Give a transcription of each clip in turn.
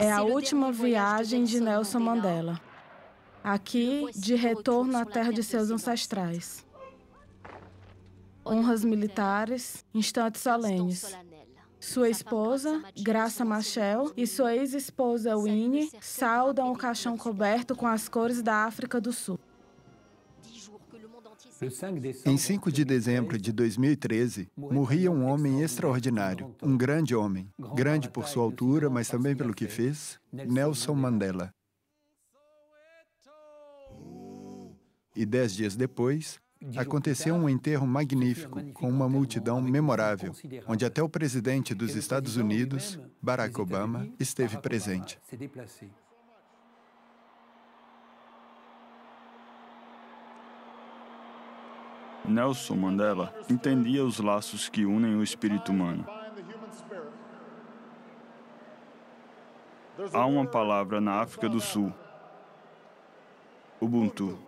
É a última viagem de Nelson Mandela. Aqui, de retorno à terra de seus ancestrais. Honras militares, instantes solenes. Sua esposa, Graça Machel, e sua ex-esposa, Winnie, saudam o caixão coberto com as cores da África do Sul. Em 5 de dezembro de 2013, morria um homem extraordinário, um grande homem, grande por sua altura, mas também pelo que fez, Nelson Mandela. E 10 dias depois, aconteceu um enterro magnífico, com uma multidão memorável, onde até o presidente dos Estados Unidos, Barack Obama, esteve presente. Nelson Mandela entendia os laços que unem o espírito humano. Há uma palavra na África do Sul, Ubuntu.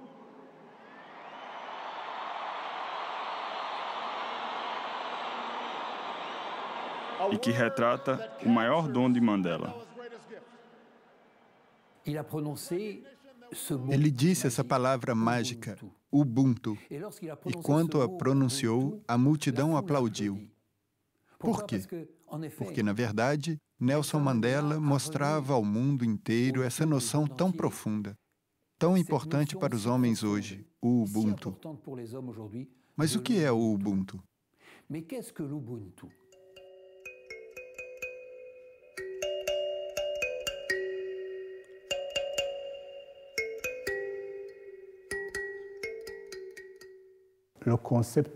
E que retrata o maior dom de Mandela. Ele disse essa palavra mágica, Ubuntu, e quando a pronunciou, a multidão aplaudiu. Por quê? Porque, na verdade, Nelson Mandela mostrava ao mundo inteiro essa noção tão profunda, tão importante para os homens hoje, o Ubuntu. Mas o que é o Ubuntu? O conceito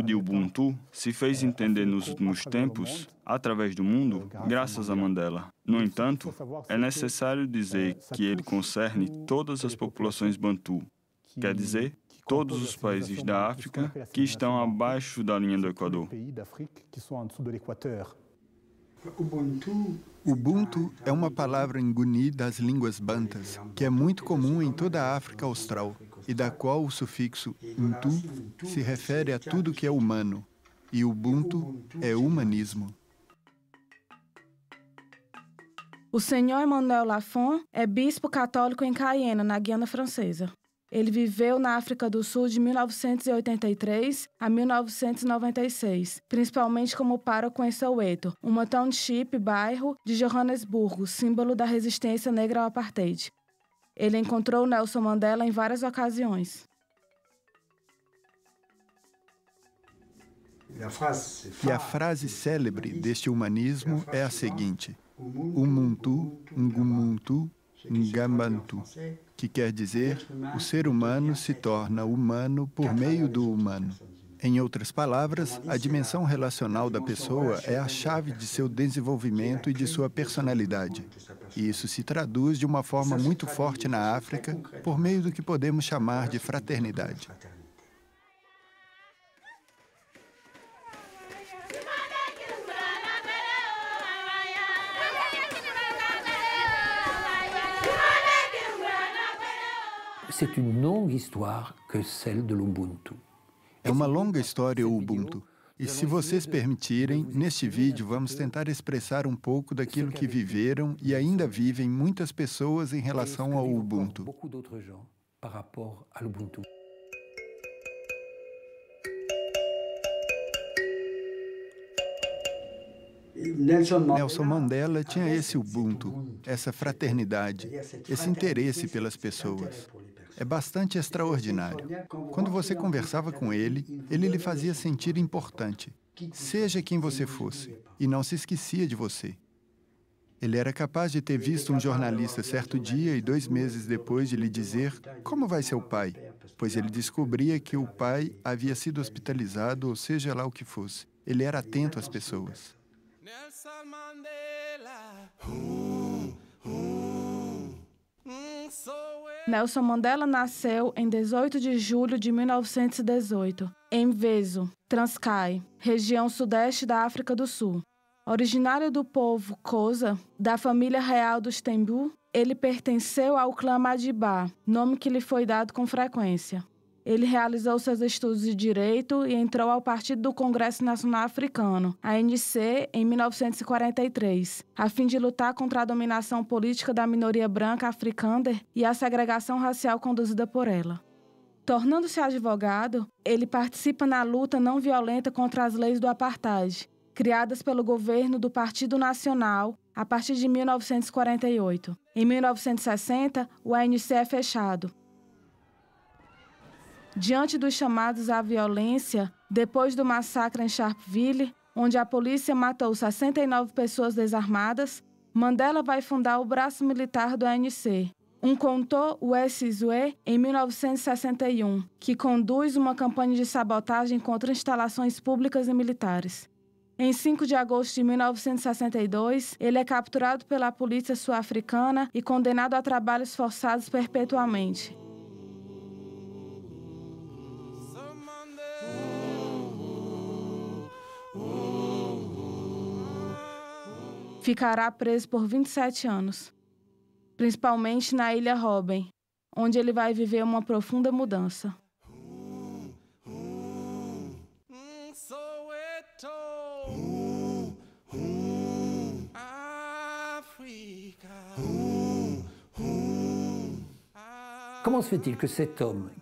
de Ubuntu se fez entender nos últimos tempos, através do mundo, graças a Mandela. No entanto, é necessário dizer que ele concerne todas as populações bantu, quer dizer, todos os países da África que estão abaixo da linha do Equador. Ubuntu é uma palavra em Nguni das línguas bantas, que é muito comum em toda a África Austral, e da qual o sufixo "ntu" se refere a tudo que é humano, e Ubuntu é humanismo. O Senhor Emmanuel Lafon é bispo católico em Cayena, na Guiana Francesa. Ele viveu na África do Sul de 1983 a 1996, principalmente como pároco em Soweto, uma township, bairro de Johannesburgo, símbolo da resistência negra ao apartheid. Ele encontrou Nelson Mandela em várias ocasiões. E a frase célebre deste humanismo é a seguinte: Umuntu, Ngumuntu, Ngambantu, que quer dizer, o ser humano se torna humano por meio do humano. Em outras palavras, a dimensão relacional da pessoa é a chave de seu desenvolvimento e de sua personalidade. E isso se traduz de uma forma muito forte na África, por meio do que podemos chamar de fraternidade. É uma longa história o Ubuntu. E se vocês permitirem, neste vídeo vamos tentar expressar um pouco daquilo que viveram e ainda vivem muitas pessoas em relação ao Ubuntu. Nelson Mandela tinha esse Ubuntu, essa fraternidade, esse interesse pelas pessoas. É bastante extraordinário. Quando você conversava com ele, ele lhe fazia sentir importante, seja quem você fosse, e não se esquecia de você. Ele era capaz de ter visto um jornalista certo dia e 2 meses depois de lhe dizer como vai seu pai, pois ele descobria que o pai havia sido hospitalizado, ou seja lá o que fosse. Ele era atento às pessoas. Nelson Mandela. Nelson Mandela nasceu em 18 de julho de 1918, em Mvezo, Transkei, região sudeste da África do Sul. Originário do povo Xhosa, da família real dos Tembu, ele pertenceu ao clã Madiba, nome que lhe foi dado com frequência. Ele realizou seus estudos de Direito e entrou ao Partido do Congresso Nacional Africano, ANC, em 1943, a fim de lutar contra a dominação política da minoria branca africana e a segregação racial conduzida por ela. Tornando-se advogado, ele participa na luta não violenta contra as leis do apartheid, criadas pelo governo do Partido Nacional a partir de 1948. Em 1960, o ANC é fechado. Diante dos chamados à violência, depois do massacre em Sharpeville, onde a polícia matou 69 pessoas desarmadas, Mandela vai fundar o braço militar do ANC, Umkhonto weSizwe, em 1961, que conduz uma campanha de sabotagem contra instalações públicas e militares. Em 5 de agosto de 1962, ele é capturado pela polícia sul-africana e condenado a trabalhos forçados perpetuamente. Ficará preso por 27 anos, principalmente na Ilha Robben, onde ele vai viver uma profunda mudança.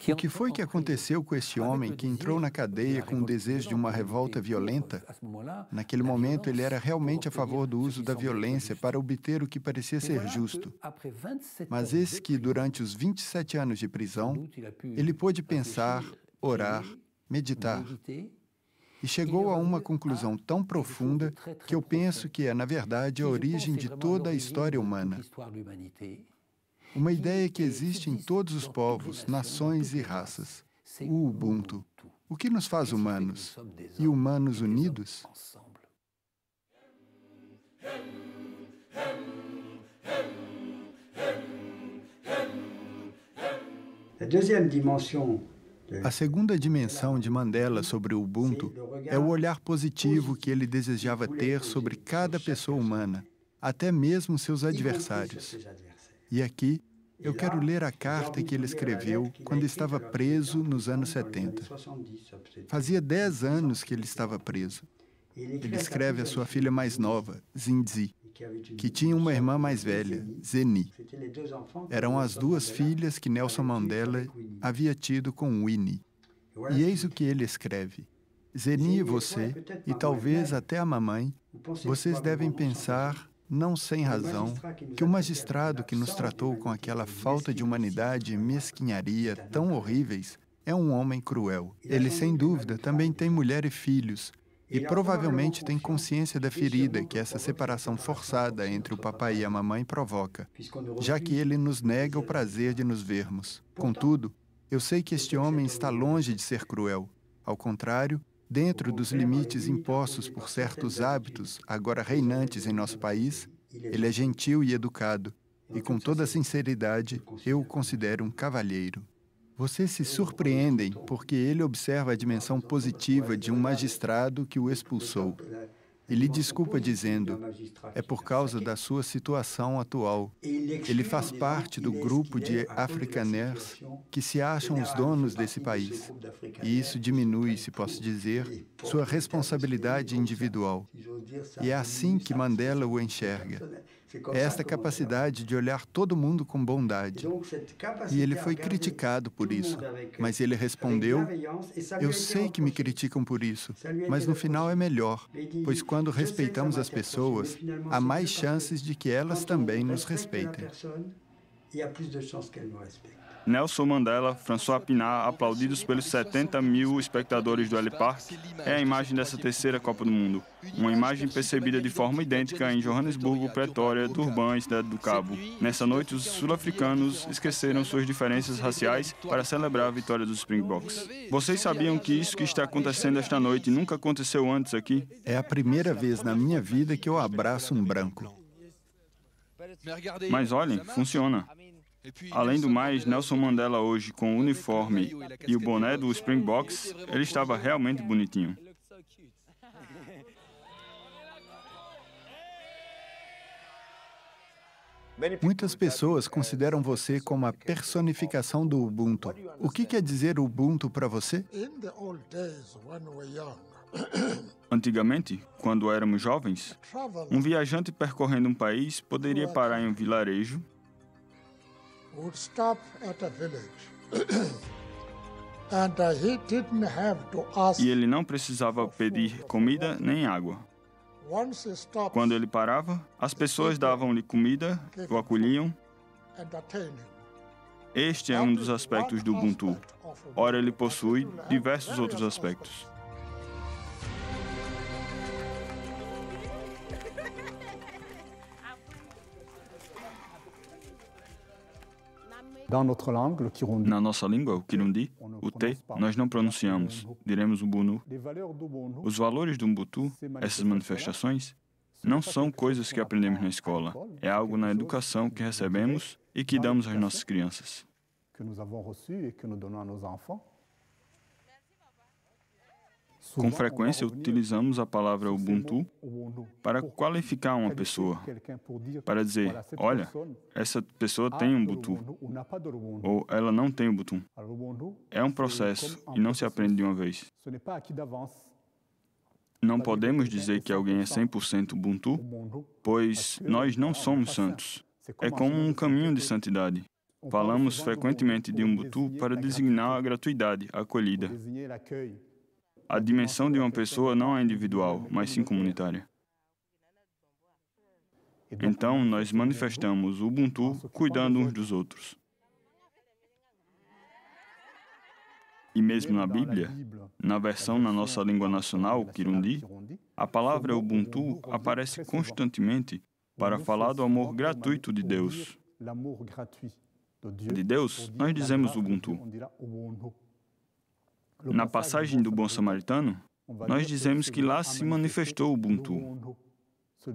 O que foi que aconteceu com esse homem que entrou na cadeia com o desejo de uma revolta violenta? Naquele momento, ele era realmente a favor do uso da violência para obter o que parecia ser justo. Mas eis que, durante os 27 anos de prisão, ele pôde pensar, orar, meditar. E chegou a uma conclusão tão profunda que eu penso que é, na verdade, a origem de toda a história humana. Uma ideia que existe em todos os povos, nações e raças. O Ubuntu. O que nos faz humanos? E humanos unidos? A segunda dimensão de Mandela sobre o Ubuntu é o olhar positivo que ele desejava ter sobre cada pessoa humana, até mesmo seus adversários. E aqui, eu quero ler a carta que ele escreveu quando estava preso nos anos 70. Fazia 10 anos que ele estava preso. Ele escreve à sua filha mais nova, Zindzi, que tinha uma irmã mais velha, Zeni. Eram as duas filhas que Nelson Mandela havia tido com Winnie. E eis o que ele escreve. Zeni e você, e talvez até a mamãe, vocês devem pensar, não sem razão, que o magistrado que nos tratou com aquela falta de humanidade e mesquinharia tão horríveis é um homem cruel. Ele, sem dúvida, também tem mulher e filhos, e provavelmente tem consciência da ferida que essa separação forçada entre o papai e a mamãe provoca, já que ele nos nega o prazer de nos vermos. Contudo, eu sei que este homem está longe de ser cruel. Ao contrário, dentro dos limites impostos por certos hábitos agora reinantes em nosso país, ele é gentil e educado, e com toda sinceridade, eu o considero um cavalheiro. Vocês se surpreendem porque ele observa a dimensão positiva de um magistrado que o expulsou. E lhe desculpa dizendo, é por causa da sua situação atual. Ele faz parte do grupo de afrikaners que se acham os donos desse país. E isso diminui, se posso dizer, sua responsabilidade individual. E é assim que Mandela o enxerga. É esta capacidade de olhar todo mundo com bondade. E ele foi criticado por isso, mas ele respondeu, eu sei que me criticam por isso, mas no final é melhor, pois quando respeitamos as pessoas, há mais chances de que elas também nos respeitem. Nelson Mandela, François Pienaar, aplaudidos pelos 70 mil espectadores do Ellis Park, é a imagem dessa terceira Copa do Mundo. Uma imagem percebida de forma idêntica em Johannesburgo, Pretória, Durban e Cidade do Cabo. Nessa noite, os sul-africanos esqueceram suas diferenças raciais para celebrar a vitória dos Springboks. Vocês sabiam que isso que está acontecendo esta noite nunca aconteceu antes aqui? É a primeira vez na minha vida que eu abraço um branco. Mas olhem, funciona. Além do mais, Nelson Mandela hoje, com o uniforme e o boné do Springboks, ele estava realmente bonitinho. Muitas pessoas consideram você como a personificação do Ubuntu. O que quer dizer Ubuntu para você? Antigamente, quando éramos jovens, um viajante percorrendo um país poderia parar em um vilarejo e ele não precisava pedir comida nem água. Quando ele parava, as pessoas davam-lhe comida, o acolhiam. Este é um dos aspectos do Ubuntu. Ora, ele possui diversos outros aspectos. Na nossa língua, o Kirundi, o T, nós não pronunciamos, diremos Ubuntu. Os valores do Ubuntu, essas manifestações, não são coisas que aprendemos na escola. É algo na educação que recebemos e que damos às nossas crianças. Com frequência, utilizamos a palavra Ubuntu para qualificar uma pessoa, para dizer, olha, essa pessoa tem um Ubuntu, ou ela não tem Ubuntu. É um processo e não se aprende de uma vez. Não podemos dizer que alguém é 100% Ubuntu, pois nós não somos santos. É como um caminho de santidade. Falamos frequentemente de Ubuntu para designar a gratuidade, a acolhida. A dimensão de uma pessoa não é individual, mas sim comunitária. Então, nós manifestamos o Ubuntu cuidando uns dos outros. E mesmo na Bíblia, na versão na nossa língua nacional, Kirundi, a palavra Ubuntu aparece constantemente para falar do amor gratuito de Deus. De Deus, nós dizemos Ubuntu. Na passagem do Bom Samaritano, nós dizemos que lá se manifestou o Ubuntu.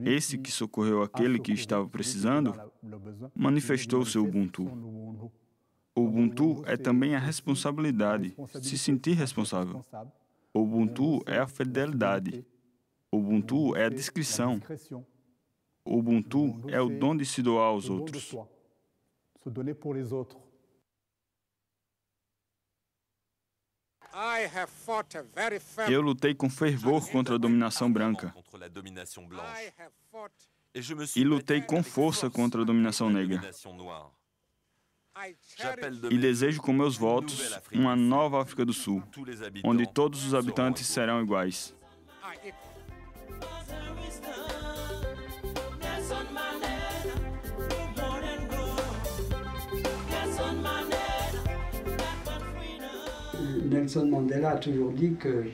Esse que socorreu aquele que estava precisando, manifestou seu Ubuntu. O Ubuntu é também a responsabilidade, se sentir responsável. O Ubuntu é a fidelidade. O Ubuntu é a discrição. O Ubuntu é o dom de se doar aos outros. Eu lutei com fervor contra a dominação branca. E lutei com força contra a dominação negra. E desejo com meus votos uma nova África do Sul, onde todos os habitantes serão iguais. Nelson Mandela a toujours dit que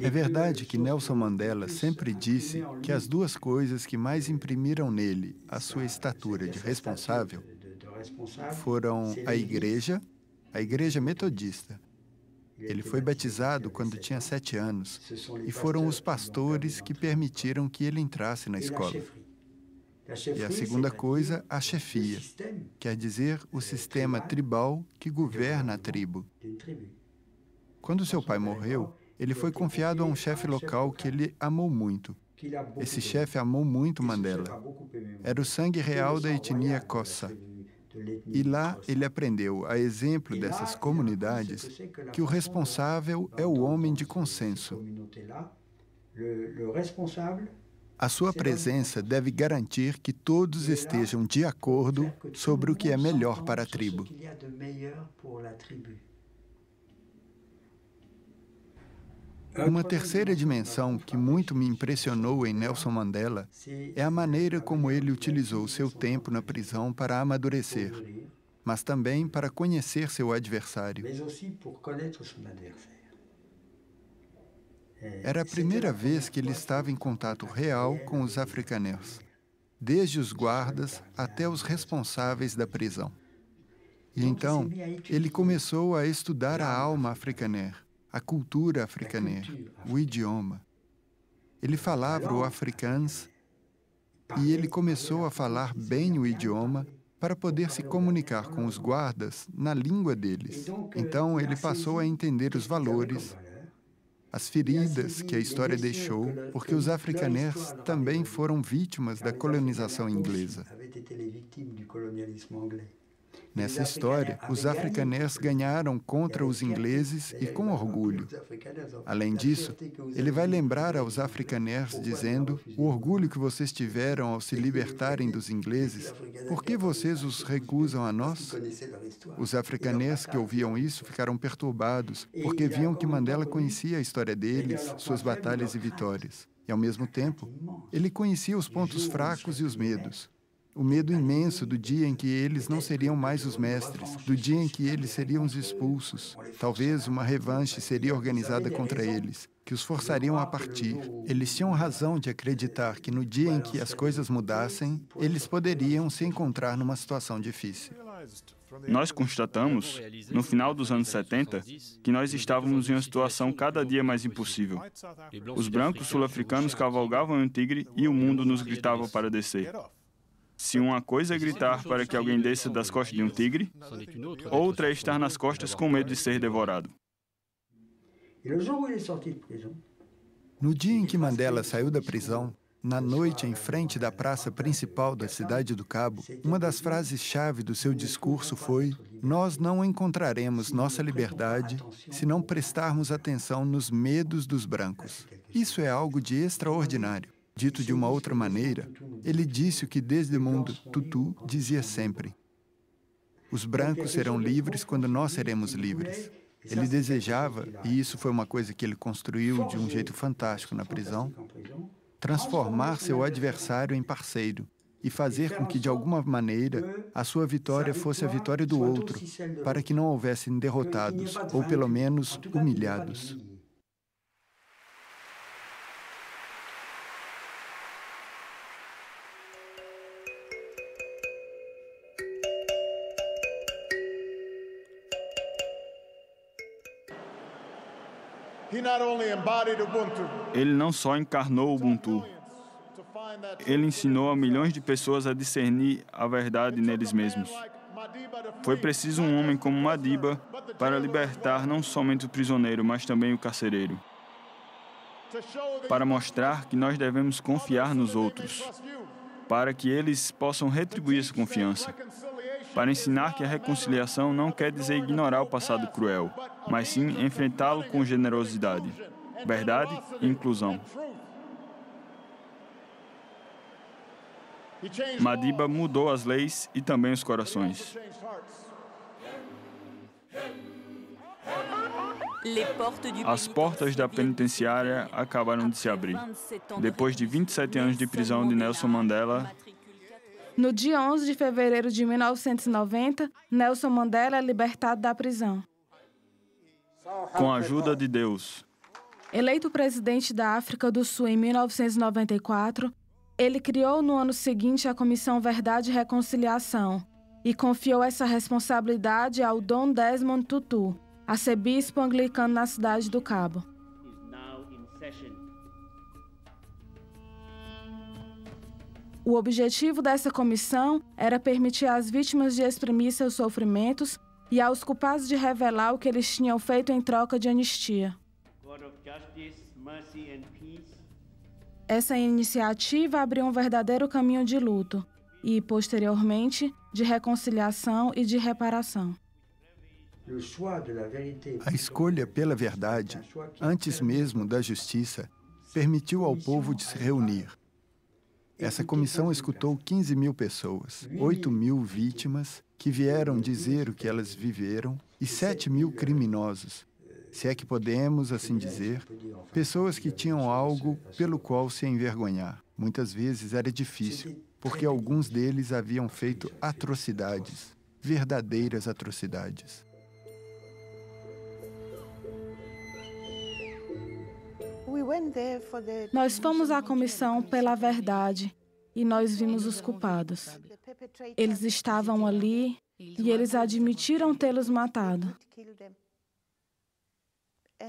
É verdade que Nelson Mandela sempre disse que as duas coisas que mais imprimiram nele a sua estatura de responsável foram a igreja metodista. Ele foi batizado quando tinha 7 anos e foram os pastores que permitiram que ele entrasse na escola. E a segunda coisa, a chefia, quer dizer o sistema tribal que governa a tribo. Quando seu pai morreu, ele foi confiado a um chefe local que ele amou muito. Esse chefe amou muito Mandela. Era o sangue real da etnia Xhosa. E lá ele aprendeu, a exemplo dessas comunidades, que o responsável é o homem de consenso. A sua presença deve garantir que todos estejam de acordo sobre o que é melhor para a tribo. Uma terceira dimensão que muito me impressionou em Nelson Mandela é a maneira como ele utilizou seu tempo na prisão para amadurecer, mas também para conhecer seu adversário. Era a primeira vez que ele estava em contato real com os afrikaners, desde os guardas até os responsáveis da prisão. E então, ele começou a estudar a alma afrikaner, a cultura afrikaner, o idioma. Ele falava o afrikaans e ele começou a falar bem o idioma para poder se comunicar com os guardas na língua deles. Então, ele passou a entender os valores, as feridas que a história deixou, porque os afrikaners também foram vítimas da colonização inglesa. Nessa história, os afrikaners ganharam contra os ingleses e com orgulho. Além disso, ele vai lembrar aos afrikaners dizendo: o orgulho que vocês tiveram ao se libertarem dos ingleses, por que vocês os recusam a nós? Os afrikaners que ouviam isso ficaram perturbados, porque viam que Mandela conhecia a história deles, suas batalhas e vitórias. E, ao mesmo tempo, ele conhecia os pontos fracos e os medos. O medo imenso do dia em que eles não seriam mais os mestres, do dia em que eles seriam os expulsos. Talvez uma revanche seria organizada contra eles, que os forçariam a partir. Eles tinham razão de acreditar que no dia em que as coisas mudassem, eles poderiam se encontrar numa situação difícil. Nós constatamos, no final dos anos 70, que nós estávamos em uma situação cada dia mais impossível. Os brancos sul-africanos cavalgavam em um tigre e o mundo nos gritava para descer. Se uma coisa é gritar para que alguém desça das costas de um tigre, outra é estar nas costas com medo de ser devorado. No dia em que Mandela saiu da prisão, na noite em frente da praça principal da cidade do Cabo, uma das frases-chave do seu discurso foi: nós não encontraremos nossa liberdade se não prestarmos atenção nos medos dos brancos. Isso é algo de extraordinário. Dito de uma outra maneira, ele disse o que Desmond Tutu dizia sempre: os brancos serão livres quando nós seremos livres. Ele desejava, e isso foi uma coisa que ele construiu de um jeito fantástico na prisão, transformar seu adversário em parceiro e fazer com que, de alguma maneira, a sua vitória fosse a vitória do outro, para que não houvessem derrotados, ou pelo menos humilhados. Ele não só encarnou o Ubuntu, ele ensinou a milhões de pessoas a discernir a verdade neles mesmos. Foi preciso um homem como Madiba para libertar não somente o prisioneiro, mas também o carcereiro. Para mostrar que nós devemos confiar nos outros, para que eles possam retribuir essa confiança. Para ensinar que a reconciliação não quer dizer ignorar o passado cruel, mas sim enfrentá-lo com generosidade, verdade e inclusão. Madiba mudou as leis e também os corações. As portas da penitenciária acabaram de se abrir. Depois de 27 anos de prisão de Nelson Mandela, no dia 11 de fevereiro de 1990, Nelson Mandela é libertado da prisão. Com a ajuda de Deus. Eleito presidente da África do Sul em 1994, ele criou no ano seguinte a Comissão Verdade e Reconciliação e confiou essa responsabilidade ao Dom Desmond Tutu, arcebispo anglicano na cidade do Cabo. O objetivo dessa comissão era permitir às vítimas de exprimir seus sofrimentos e aos culpados de revelar o que eles tinham feito em troca de anistia. Essa iniciativa abriu um verdadeiro caminho de luto e, posteriormente, de reconciliação e de reparação. A escolha pela verdade, antes mesmo da justiça, permitiu ao povo de se reunir. Essa comissão escutou 15.000 pessoas, 8.000 vítimas que vieram dizer o que elas viveram e 7.000 criminosos, se é que podemos assim dizer, pessoas que tinham algo pelo qual se envergonhar. Muitas vezes era difícil, porque alguns deles haviam feito atrocidades, verdadeiras atrocidades. Nós fomos à comissão pela verdade e nós vimos os culpados. Eles estavam ali e eles admitiram tê-los matado.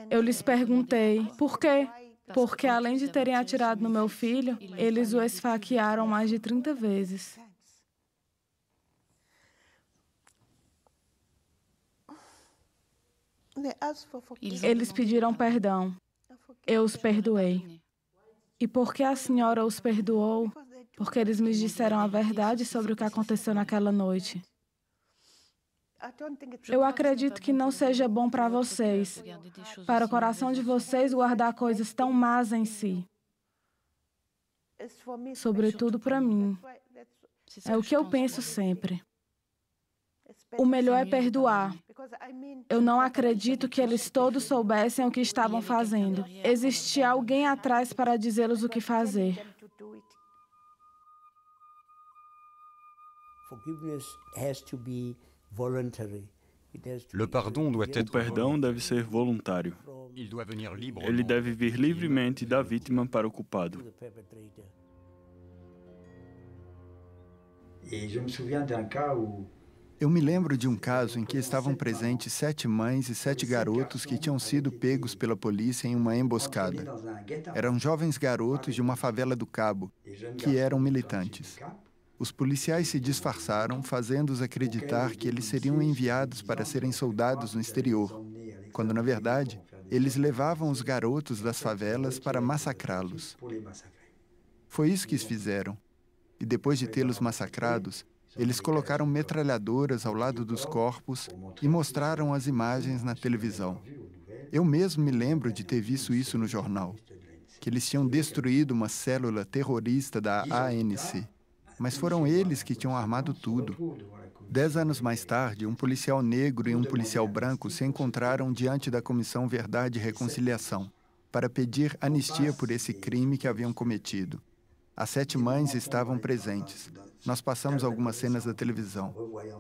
Eu lhes perguntei, por quê? Porque além de terem atirado no meu filho, eles o esfaquearam mais de 30 vezes. Eles pediram perdão. Eu os perdoei. E por que a senhora os perdoou? Porque eles me disseram a verdade sobre o que aconteceu naquela noite. Eu acredito que não seja bom para vocês, para o coração de vocês guardar coisas tão más em si. Sobretudo para mim. É o que eu penso sempre. O melhor é perdoar. Eu não acredito que eles todos soubessem o que estavam fazendo. Existia alguém atrás para dizê-los o que fazer. O perdão deve ser voluntário. Ele deve vir livremente da vítima para o culpado. Eu me lembro de um caso em que estavam presentes 7 mães e 7 garotos que tinham sido pegos pela polícia em uma emboscada. Eram jovens garotos de uma favela do Cabo, que eram militantes. Os policiais se disfarçaram, fazendo-os acreditar que eles seriam enviados para serem soldados no exterior, quando, na verdade, eles levavam os garotos das favelas para massacrá-los. Foi isso que eles fizeram. E depois de tê-los massacrados, eles colocaram metralhadoras ao lado dos corpos e mostraram as imagens na televisão. Eu mesmo me lembro de ter visto isso no jornal, que eles tinham destruído uma célula terrorista da ANC. Mas foram eles que tinham armado tudo. 10 anos mais tarde, um policial negro e um policial branco se encontraram diante da Comissão Verdade e Reconciliação para pedir anistia por esse crime que haviam cometido. As 7 mães estavam presentes. Nós passamos algumas cenas da televisão.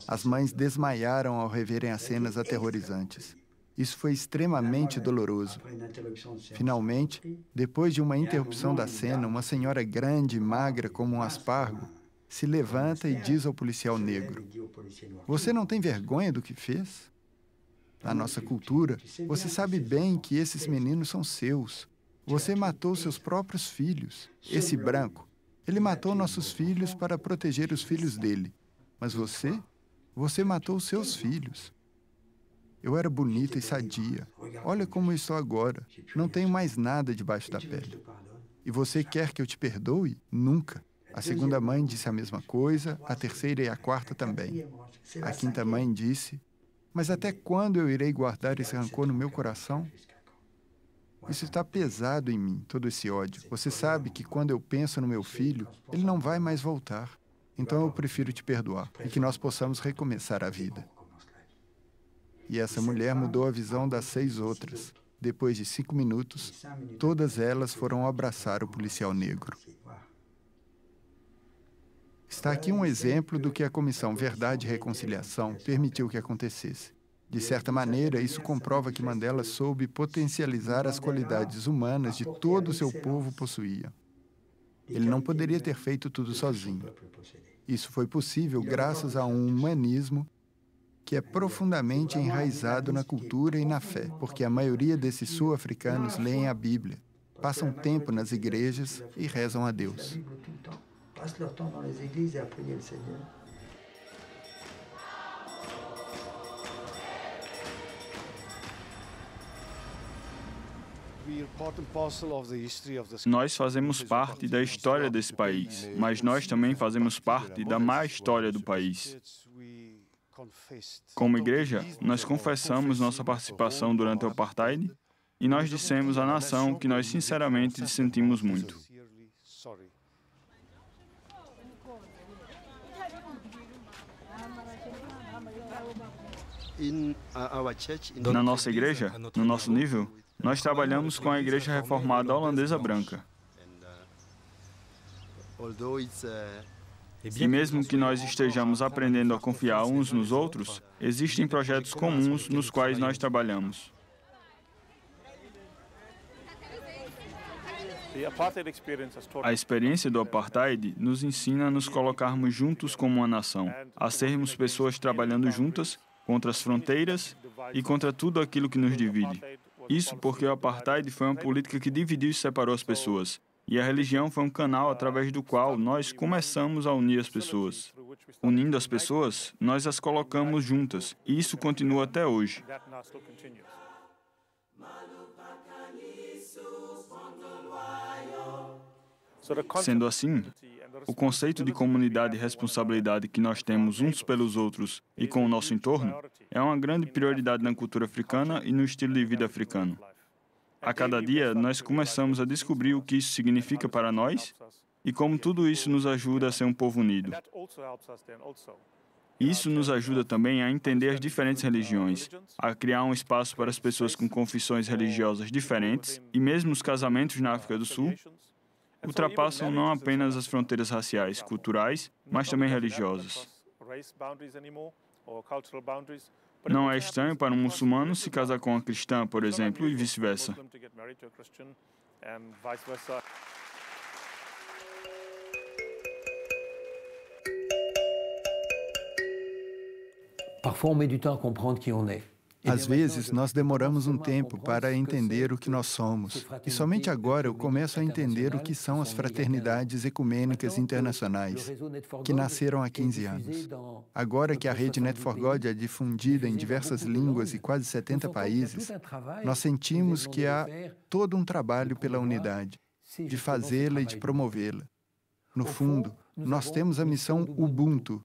As mães desmaiaram ao reverem as cenas aterrorizantes. Isso foi extremamente doloroso. Finalmente, depois de uma interrupção da cena, uma senhora grande e magra como um aspargo se levanta e diz ao policial negro: "Você não tem vergonha do que fez? Na nossa cultura, você sabe bem que esses meninos são seus. Você matou seus próprios filhos. Esse branco, ele matou nossos filhos para proteger os filhos dele. Mas você matou os seus filhos. Eu era bonita e sadia. Olha como eu estou agora. Não tenho mais nada debaixo da pele. E você quer que eu te perdoe? Nunca." A segunda mãe disse a mesma coisa, a terceira e a quarta também. A quinta mãe disse: "Mas até quando eu irei guardar esse rancor no meu coração? Isso está pesado em mim, todo esse ódio. Você sabe que quando eu penso no meu filho, ele não vai mais voltar. Então eu prefiro te perdoar e que nós possamos recomeçar a vida." E essa mulher mudou a visão das 6 outras. Depois de 5 minutos, todas elas foram abraçar o policial negro. Está aqui um exemplo do que a Comissão Verdade e Reconciliação permitiu que acontecesse. De certa maneira, isso comprova que Mandela soube potencializar as qualidades humanas de todo o seu povo possuía. Ele não poderia ter feito tudo sozinho. Isso foi possível graças a um humanismo que é profundamente enraizado na cultura e na fé, porque a maioria desses sul-africanos leem a Bíblia, passam tempo nas igrejas e rezam a Deus. Passent leur temps dans les églises et à prier le Seigneur. Nós fazemos parte da história desse país, mas nós também fazemos parte da má história do país. Como igreja, nós confessamos nossa participação durante o apartheid e nós dissemos à nação que nós sinceramente sentimos muito. Na nossa igreja, no nosso nível, nós trabalhamos com a Igreja Reformada Holandesa Branca. E mesmo que nós estejamos aprendendo a confiar uns nos outros, existem projetos comuns nos quais nós trabalhamos. A experiência do apartheid nos ensina a nos colocarmos juntos como uma nação, a sermos pessoas trabalhando juntas contra as fronteiras e contra tudo aquilo que nos divide. Isso porque o apartheid foi uma política que dividiu e separou as pessoas. E a religião foi um canal através do qual nós começamos a unir as pessoas. Unindo as pessoas, nós as colocamos juntas, e isso continua até hoje. Sendo assim, o conceito de comunidade e responsabilidade que nós temos uns pelos outros e com o nosso entorno é uma grande prioridade na cultura africana e no estilo de vida africano. A cada dia, nós começamos a descobrir o que isso significa para nós e como tudo isso nos ajuda a ser um povo unido. Isso nos ajuda também a entender as diferentes religiões, a criar um espaço para as pessoas com confissões religiosas diferentes, e mesmo os casamentos na África do Sul ultrapassam não apenas as fronteiras raciais, culturais, mas também religiosas. Não é estranho para um muçulmano se casar com uma cristã, por exemplo, e vice-versa. Parfois, on met du temps à comprendre qui on est. Às vezes, nós demoramos um tempo para entender o que nós somos. E somente agora eu começo a entender o que são as fraternidades ecumênicas internacionais, que nasceram há 15 anos. Agora que a rede Net4God é difundida em diversas línguas e quase 70 países, nós sentimos que há todo um trabalho pela unidade, de fazê-la e de promovê-la. No fundo, nós temos a missão Ubuntu.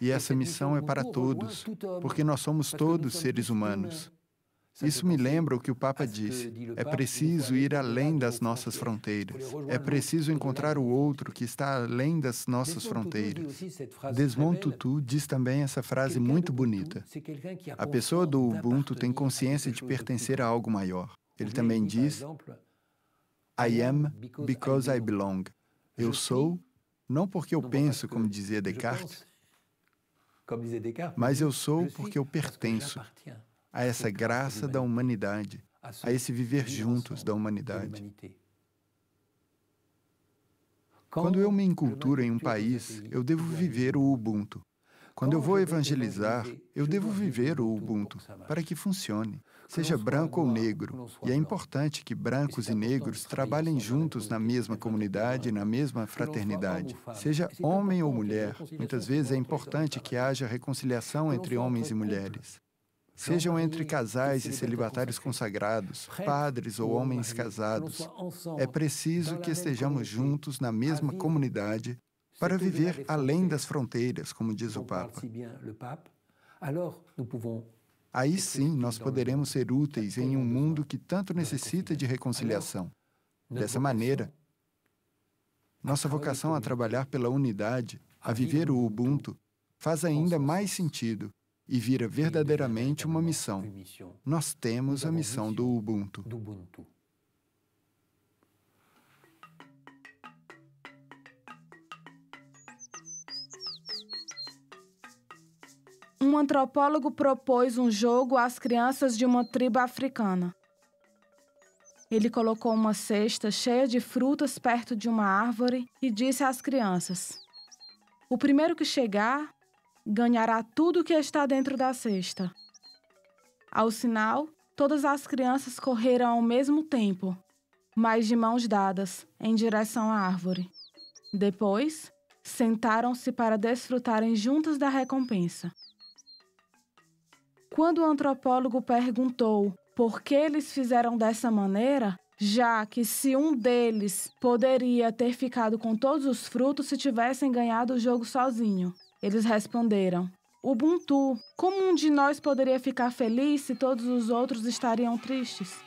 E essa missão é para todos, porque nós somos todos seres humanos. Isso me lembra o que o Papa disse. É preciso ir além das nossas fronteiras. É preciso encontrar o outro que está além das nossas fronteiras. Desmond Tutu diz também essa frase muito bonita. A pessoa do Ubuntu tem consciência de pertencer a algo maior. Ele também diz, I am because I belong. Eu sou, não porque eu penso, como dizia Descartes, mas eu sou porque eu pertenço a essa graça da humanidade, a esse viver juntos da humanidade. Quando eu me enculturo em um país, eu devo viver o Ubuntu. Quando eu vou evangelizar, eu devo viver o Ubuntu para que funcione, seja branco ou negro. E é importante que brancos e negros trabalhem juntos na mesma comunidade, na mesma fraternidade. Seja homem ou mulher, muitas vezes é importante que haja reconciliação entre homens e mulheres. Sejam entre casais e celibatários consagrados, padres ou homens casados. É preciso que estejamos juntos na mesma comunidade para viver além das fronteiras, como diz o Papa. Aí sim nós poderemos ser úteis em um mundo que tanto necessita de reconciliação. Dessa maneira, nossa vocação a trabalhar pela unidade, a viver o Ubuntu, faz ainda mais sentido e vira verdadeiramente uma missão. Nós temos a missão do Ubuntu. Um antropólogo propôs um jogo às crianças de uma tribo africana. Ele colocou uma cesta cheia de frutas perto de uma árvore e disse às crianças: o primeiro que chegar ganhará tudo o que está dentro da cesta. Ao sinal, todas as crianças correram ao mesmo tempo, mas de mãos dadas, em direção à árvore. Depois, sentaram-se para desfrutarem juntas da recompensa. Quando o antropólogo perguntou por que eles fizeram dessa maneira, já que se um deles poderia ter ficado com todos os frutos se tivessem ganhado o jogo sozinho, eles responderam: Ubuntu, como um de nós poderia ficar feliz se todos os outros estariam tristes?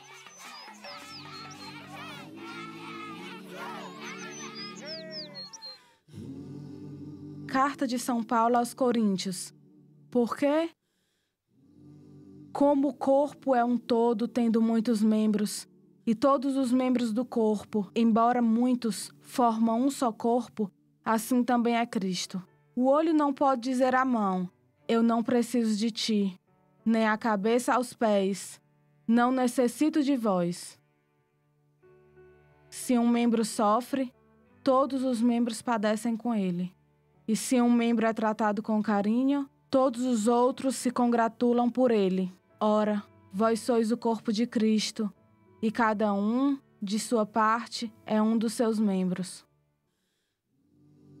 Carta de São Paulo aos Coríntios. Por quê? Como o corpo é um todo, tendo muitos membros, e todos os membros do corpo, embora muitos, formam um só corpo, assim também é Cristo. O olho não pode dizer à mão: eu não preciso de ti, nem a cabeça aos pés: não necessito de vós. Se um membro sofre, todos os membros padecem com ele. E se um membro é tratado com carinho, todos os outros se congratulam por ele. Ora, vós sois o corpo de Cristo, e cada um, de sua parte, é um dos seus membros.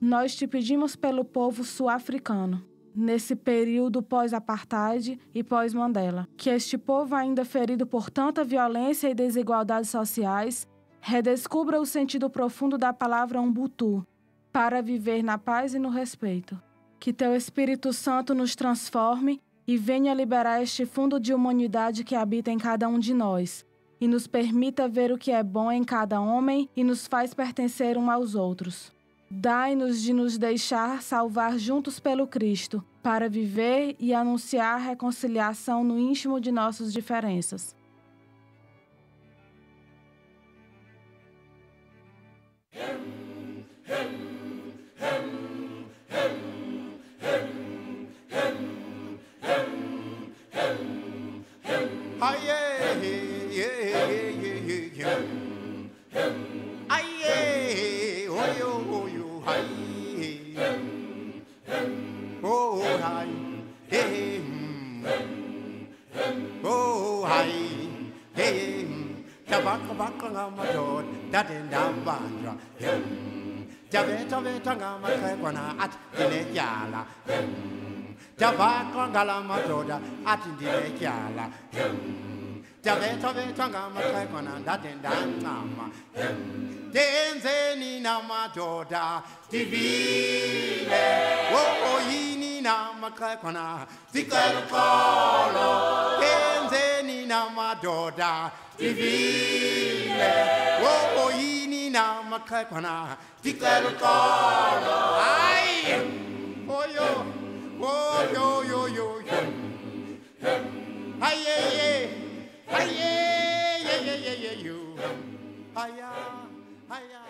Nós te pedimos pelo povo sul-africano, nesse período pós-apartheid e pós-Mandela, que este povo ainda ferido por tanta violência e desigualdades sociais Redescubra o sentido profundo da palavra Ubuntu, para viver na paz e no respeito. Que Teu Espírito Santo nos transforme e venha liberar este fundo de humanidade que habita em cada um de nós, e nos permita ver o que é bom em cada homem e nos faz pertencer uns aos outros. Dai-nos de nos deixar salvar juntos pelo Cristo, para viver e anunciar a reconciliação no íntimo de nossas diferenças. Tenzeni na madoda divine, yini na makakwana tikalukolo. Tenzeni na madoda divine, yini na makakwana tikalukolo. Ay, oyo, oyo, yo, yo, yo. Ay, ay, ay, ay, ay, ay, ay, ay, ay, ay. Hiya, hiya.